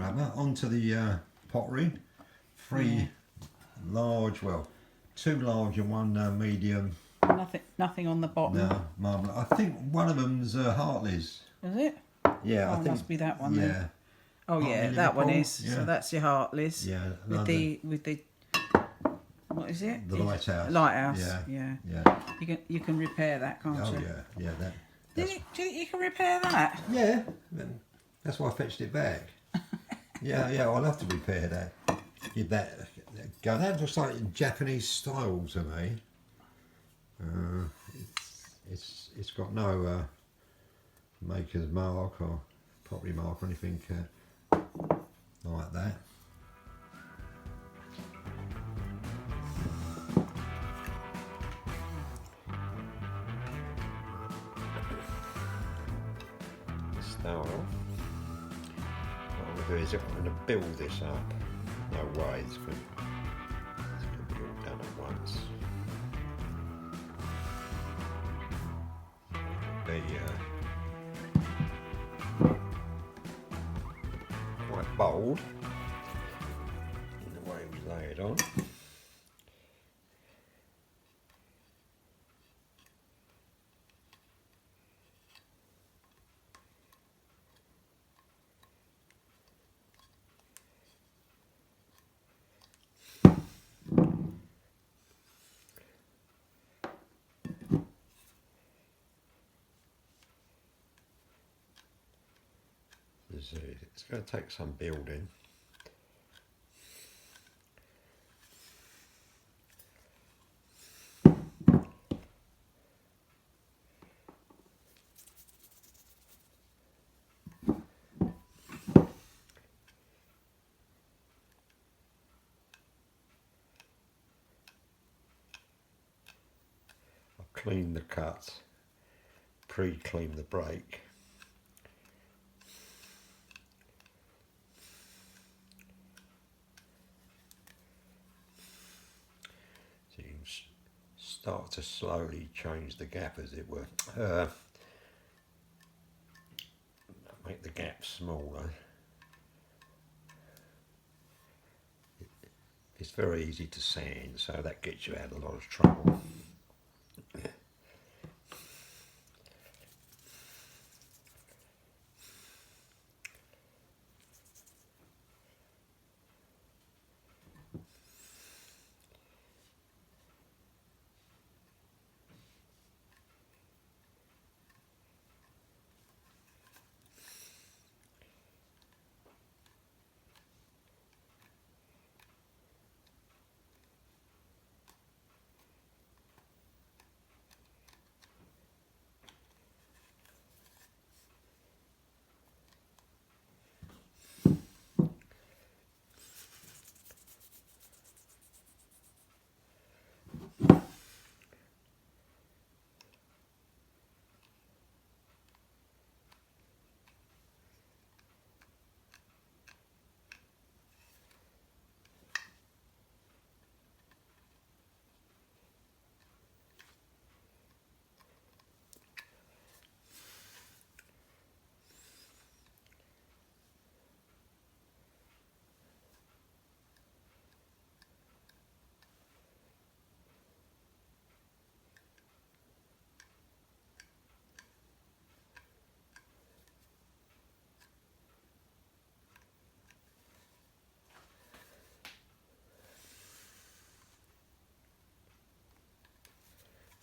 rubber onto the pottery. 3 large, well, 2 large and 1 medium. Nothing on the bottom. No, marmalade. I think one of them's Hartley's. Is it? Yeah, Oh, I think. Must be that one. Yeah. Then. Oh Hartley yeah, that one Liverpool, is. yeah. So that's your Hartley's. Yeah. With the what is it? The lighthouse. Lighthouse. Yeah. Yeah. Yeah. You can repair that, can't Oh you? yeah. Yeah. Do you think you can repair that? Yeah. That's why I fetched it back. Yeah. I'll have to repair that. Give that go. That looks like Japanese style to me. It's got no maker's mark or property mark or anything like that. Start off. What I'm going to do is I'm going to build this up. No way, it's going to be all done at once. Quite bold in the way we lay it on. It's going to take some building. I've cleaned the cuts, pre-cleaned the brake. Start to slowly change the gap, as it were. Make the gap smaller. It's very easy to sand, so that gets you out of a lot of trouble.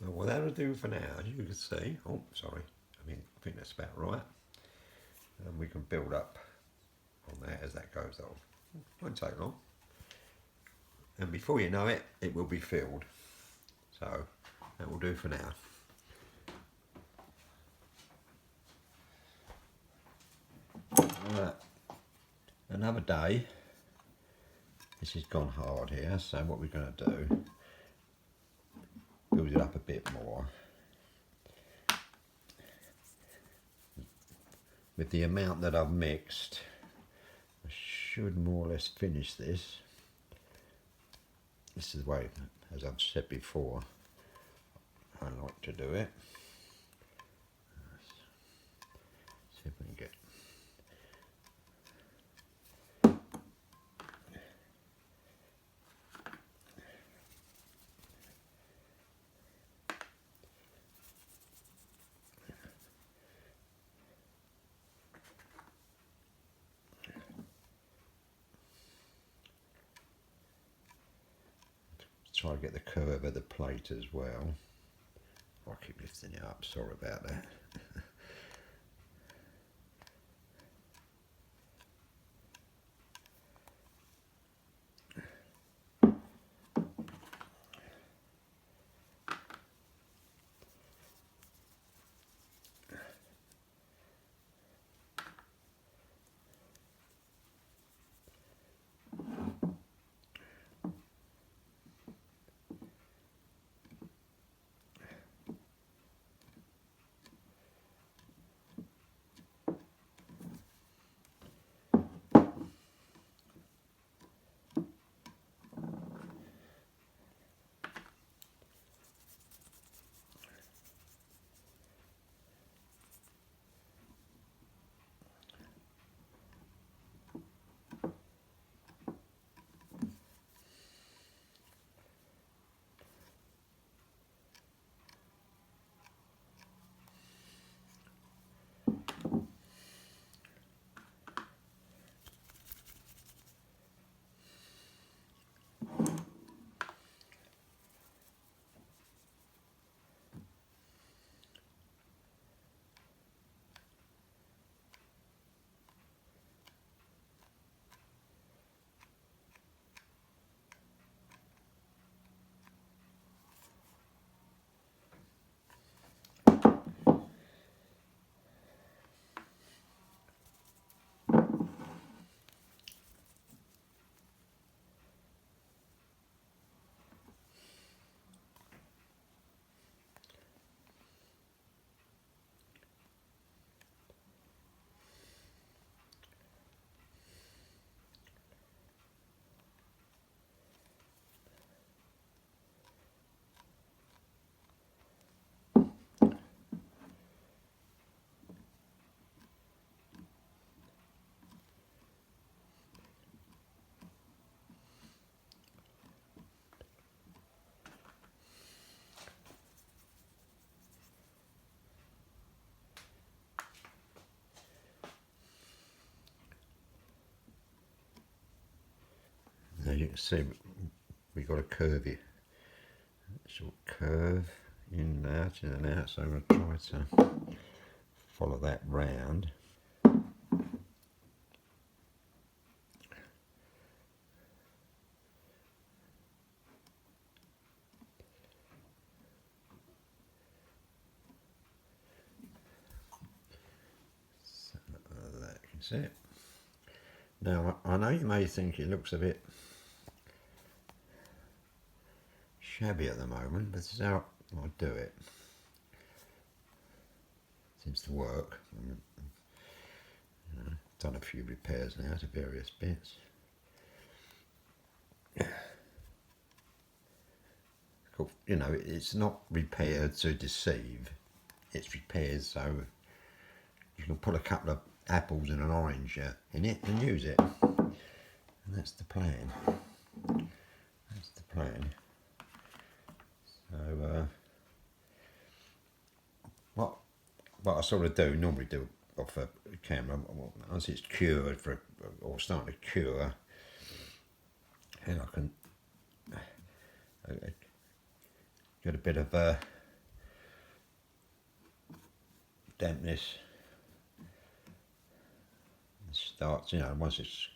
Well, that'll do for now, as you can see. Oh, sorry. I think that's about right. And we can build up on that as that goes on. Won't take long. And before you know it, it will be filled. So that will do for now. Right. Another day. This has gone hard here, so what we're going to do, build it up a bit more. With the amount that I've mixed, I should more or less finish this. This is the way, as I've said before, I like to do it. See if we can get try to get the curve of the plate as well. I keep lifting it up, sorry about that. Now you can see we got a curve here. Sort of curve in and out, so I'm going to try to follow that round. So that you can see it. Now I know you may think it looks a bit shabby at the moment, but this is how I do it. Seems to work. Done a few repairs now to various bits. You know, it's not repaired to deceive. It's repaired so you can put a couple of apples and an orange in it and use it. And that's the plan. That's the plan. So what I sort of normally do off a camera, once it's cured or starting to cure, and I can get a bit of dampness. It starts, you know, once it's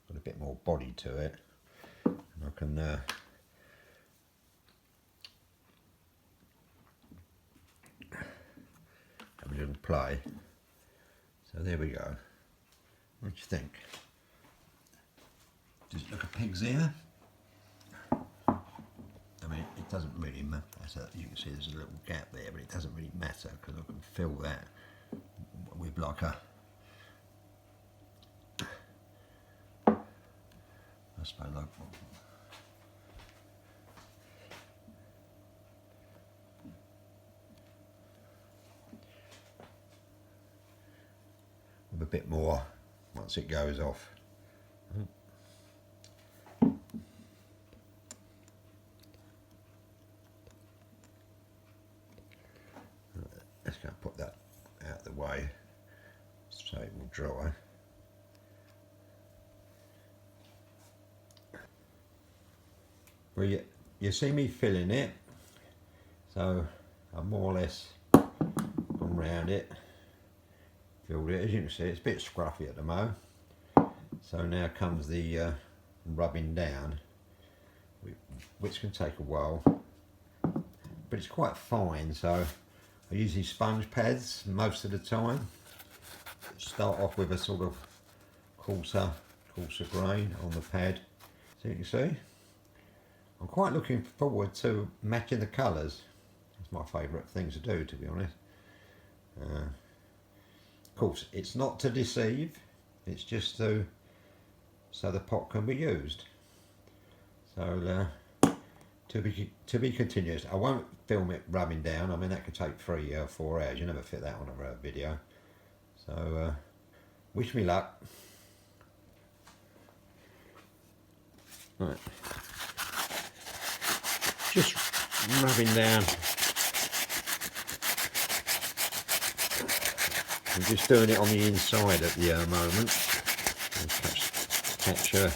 got a bit more body to it, and I can have a little play. So there we go. What do you think? Does it look a pig's ear? I mean, it doesn't really matter. So you can see there's a little gap there, but it doesn't really matter because I can fill that with like a, I suppose like, with a bit more once it goes off. Let's go and put that out of the way so it will dry. Well, you see me filling it, so I more or less gone round it, filled it. As you can see, it's a bit scruffy at the moment. So now comes the rubbing down, which can take a while, but it's quite fine. So I use these sponge pads most of the time. Start off with a sort of coarser grain on the pad. So you can see, I'm quite looking forward to matching the colours. It's my favourite thing to do, to be honest. Of course, it's not to deceive, it's just so the pot can be used. So to be continuous. I won't film it rubbing down. I mean, that could take 3 or 4 hours. You never fit that on a video. So wish me luck. Right. Just rubbing down. I'm just doing it on the inside at the moment. Capture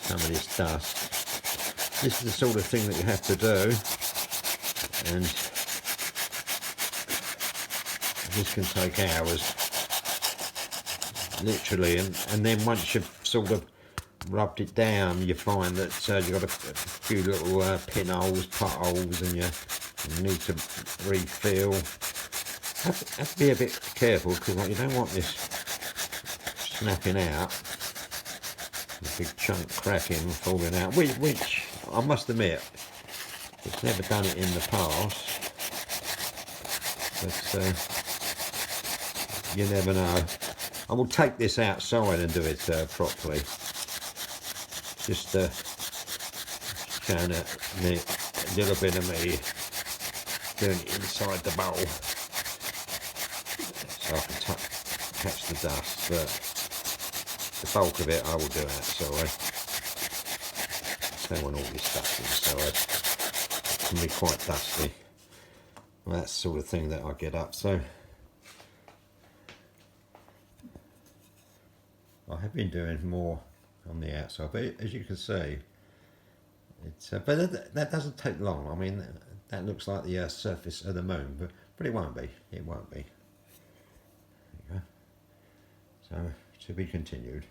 some of this dust. This is the sort of thing that you have to do, and this can take hours, literally. And then once you've sort of rubbed it down, you find that you've got a few little pinholes, potholes, and you need to refill. Have to be a bit careful, because you don't want this snapping out, a big chunk cracking and falling out, which I must admit, it's never done it in the past, but you never know. I will take this outside and do it properly. Just showing a little bit of me doing it inside the bowl, so I can catch the dust, but the bulk of it I will do outside. Don't want all this stuff inside. It can be quite dusty. Well, that's the sort of thing that I get up. So I have been doing more on the outside, but as you can see, it's but that doesn't take long. I mean, that looks like the surface of the moon, but it won't be. It won't be. There you go. So to be continued.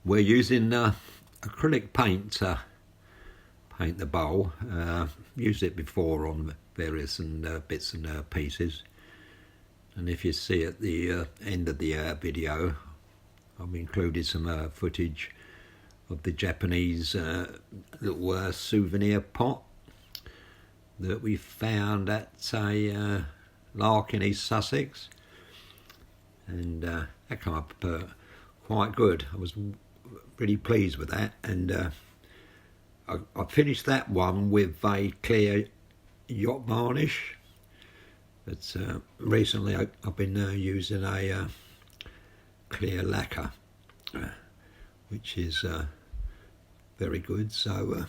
We're using acrylic paint to paint the bowl. Used it before on various bits and pieces. And if you see at the end of the video, I've included some footage of the Japanese little souvenir pot that we found at a lark in East Sussex, and that came up quite good. I was really pleased with that, and I finished that one with a clear yacht varnish. But recently I've been using a clear lacquer, which is very good. So,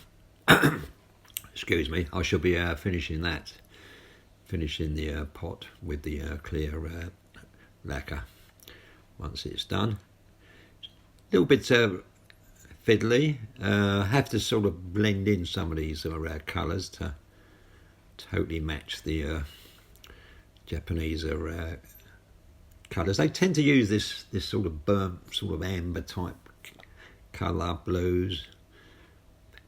excuse me, I shall be finishing the pot with the clear lacquer once it's done. A little bit fiddly. Have to sort of blend in some of these colours to totally match the Japanese colours. They tend to use this sort of burnt, sort of amber type colour, blues,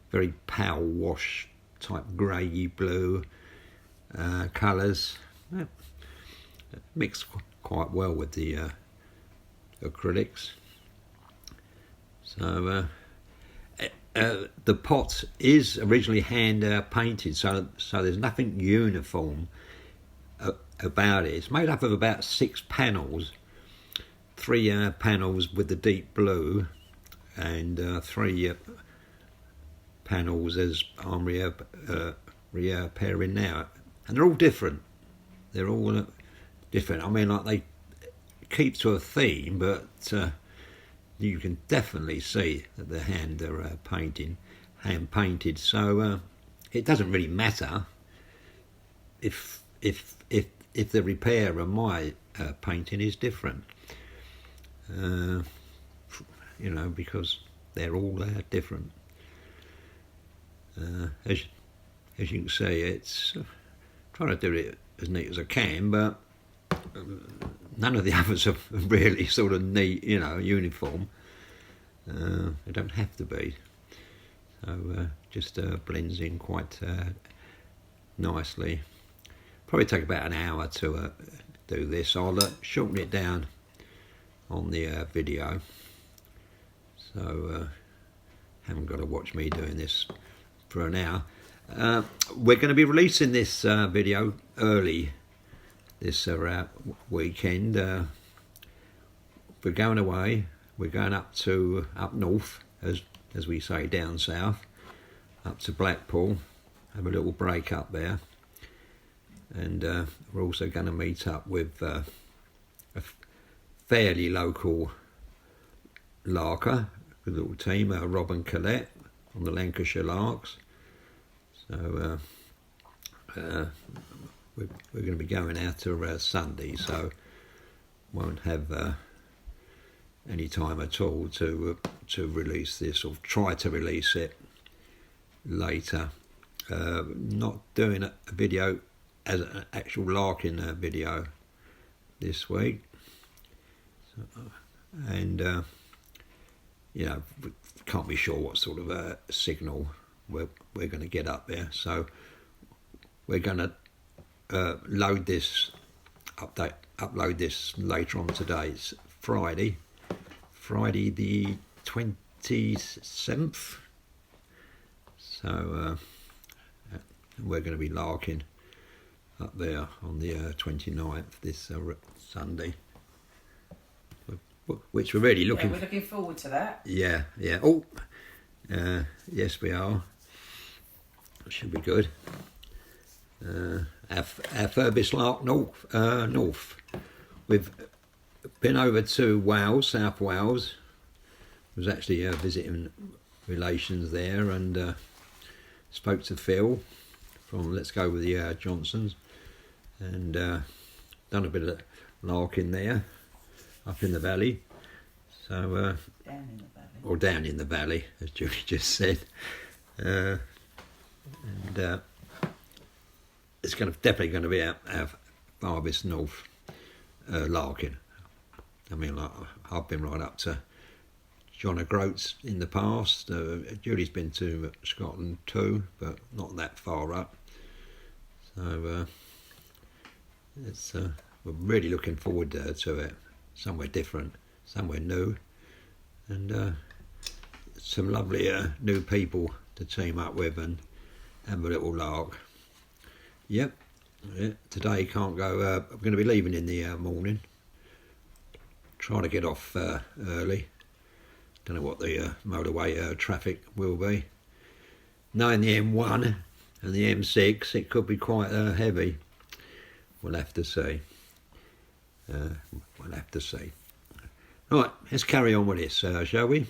very pale wash type greyy blue colours. Mix quite well with the acrylics. So the pot is originally hand painted, so there's nothing uniform about it. It's made up of about 6 panels, 3 panels with the deep blue, and 3 panels as I'm repairing now, and they're all different. They're all different. I mean, like, they keep to a theme, but you can definitely see that the hand are hand painted. So it doesn't really matter if the repair of my painting is different, because they're all different. As you can see, it's trying to do it as neat as I can, but none of the others are really sort of neat, uniform. They don't have to be. So just blends in quite nicely. Probably take about an hour to do this. I'll shorten it down on the video, so haven't got to watch me doing this for an hour. We're going to be releasing this video early this weekend. We're going away. We're going up north, as we say, down south, up to Blackpool. Have a little break up there. And we're also going to meet up with a fairly local larker, a little team, Rob and Colette on the Lancashire Larks. So we're going to be going out to Sunday, so won't have any time at all to release this, or try to release it later. Not doing a video as an actual larking video this week, and can't be sure what sort of signal we're going to get up there. So we're going to upload this later on today. It's Friday the 27th. So we're going to be larking up there on the 29th, this Sunday, which we're really looking. Yeah, we're looking forward to that. Yeah. Oh, yes, we are. Should be good. Our furthest lark north. We've been over to Wales, South Wales. I was actually visiting relations there, and spoke to Phil from Let's Go With the Johnsons, and done a bit of larking there, up in the valley. So Down in the valley. Or down in the valley, as Julie just said. And it's definitely going to be our farthest north larking. I mean, like, I've been right up to John O'Groats in the past. Julie's been to Scotland too, but not that far up. So it's we're really looking forward to it. Somewhere different, somewhere new, and some lovely new people to team up with and have a little lark. Yep. Yeah, today can't go. I'm going to be leaving in the morning. Trying to get off early. Don't know what the motorway traffic will be. Knowing the M1 and the M6, it could be quite heavy. We'll have to see. We'll have to see. Right, let's carry on with this, shall we?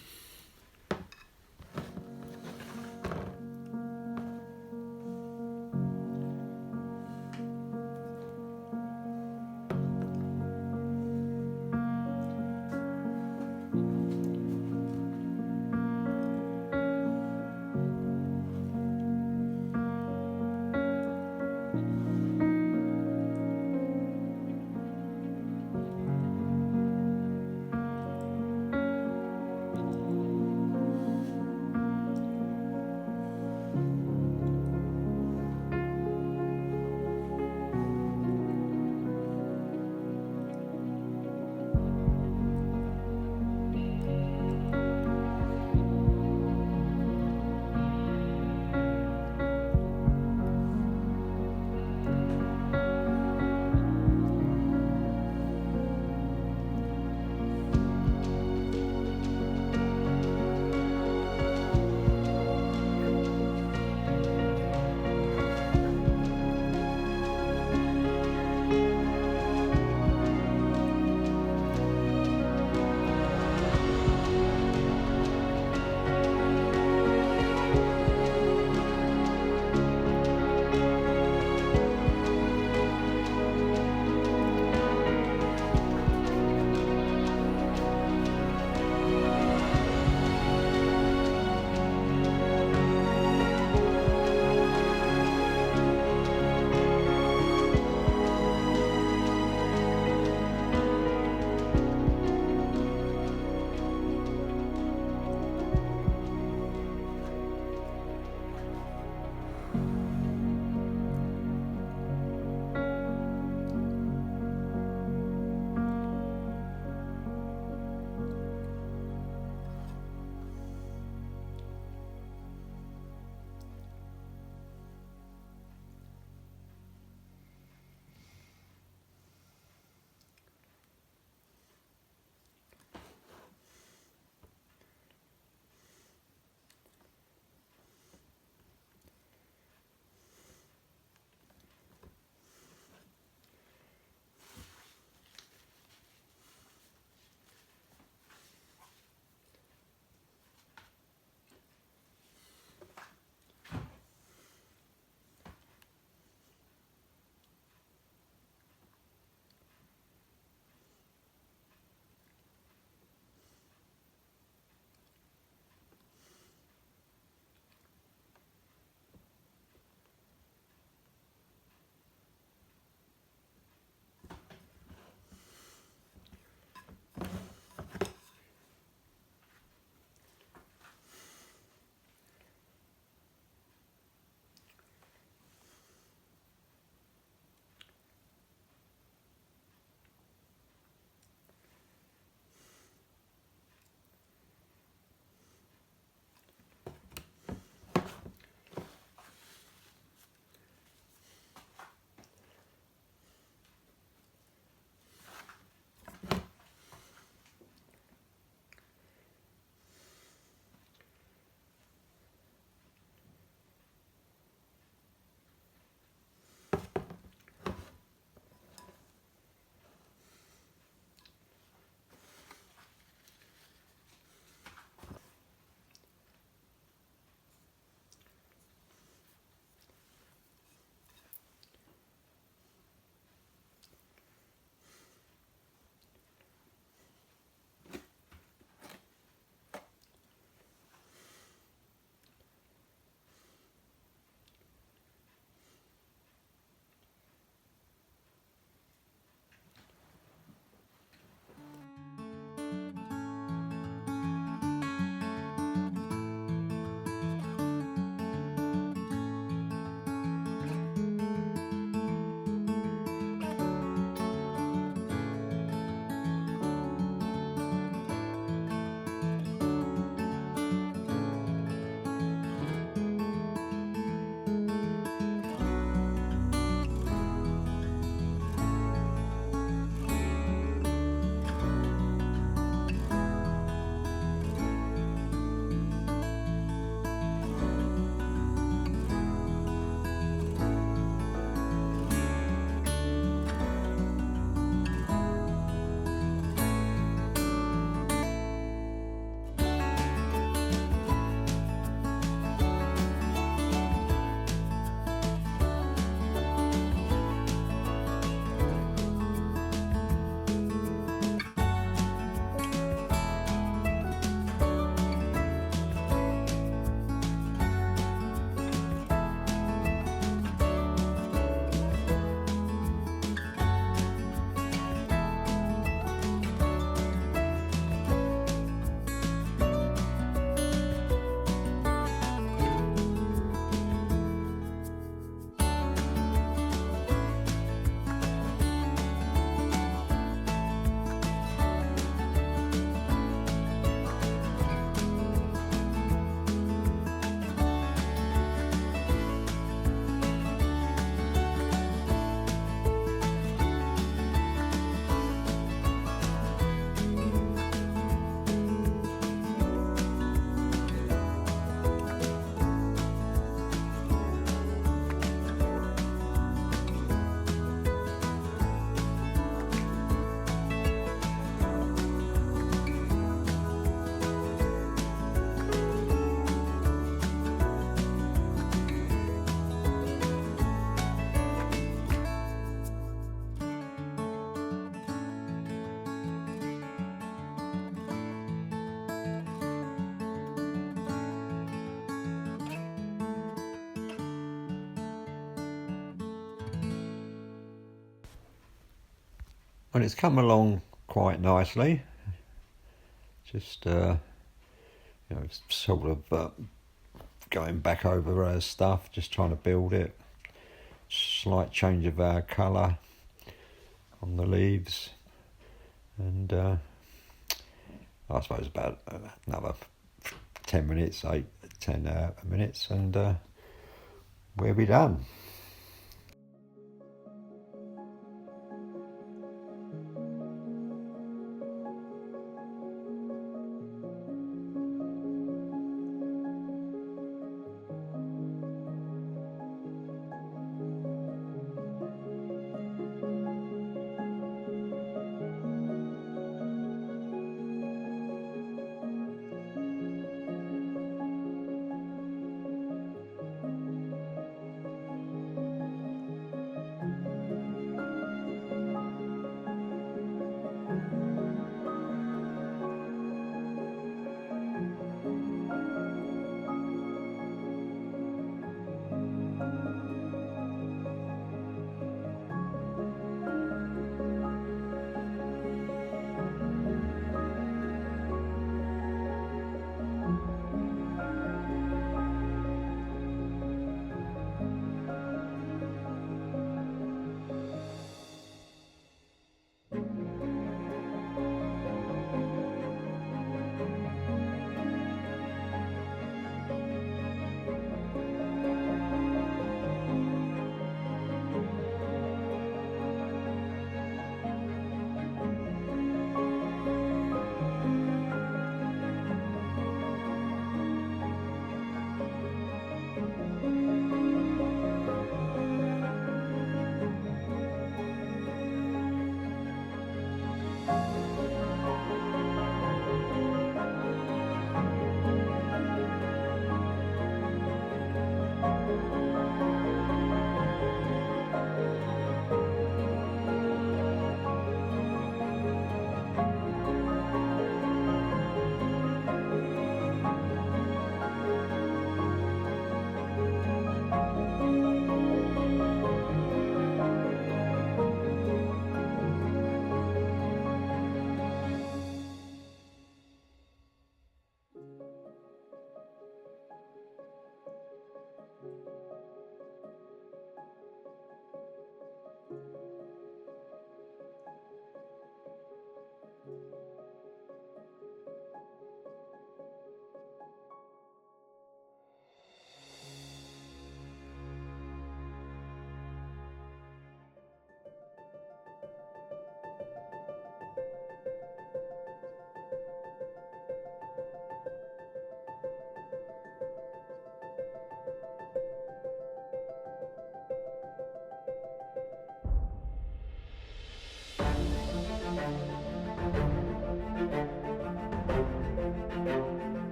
And it's come along quite nicely. Just you know, sort of going back over our stuff, just trying to build it. Slight change of our colour on the leaves, and I suppose about another 10 minutes, 10 minutes, and we'll be done.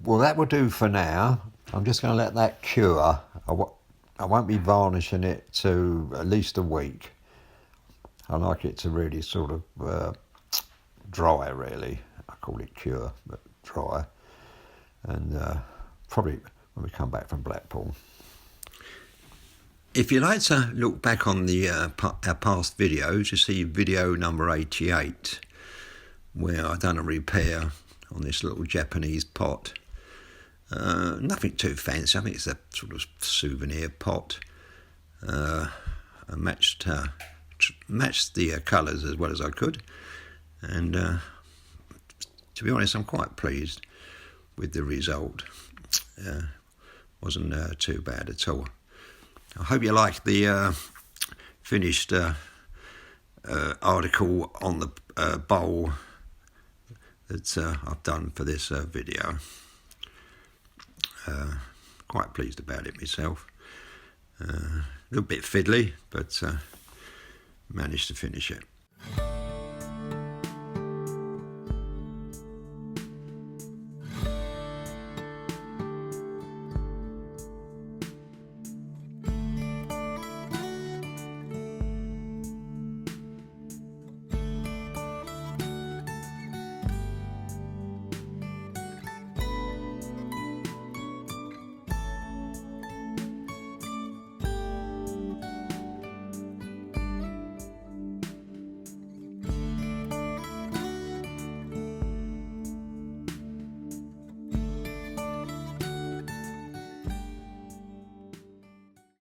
Well, that will do for now. I'm just going to let that cure. I won't be varnishing it to at least a week. I like it to really sort of dry, really. I call it cure, but dry. And probably when we come back from Blackpool. If you'd like to look back on the our past videos, you see video number 88, where I've done a repair on this little Japanese pot. Nothing too fancy. I think it's a sort of souvenir pot. I matched the colours as well as I could, and to be honest, I'm quite pleased with the result. Wasn't too bad at all. I hope you like the finished article on the bowl that I've done for this video. Quite pleased about it myself. A little bit fiddly, but managed to finish it.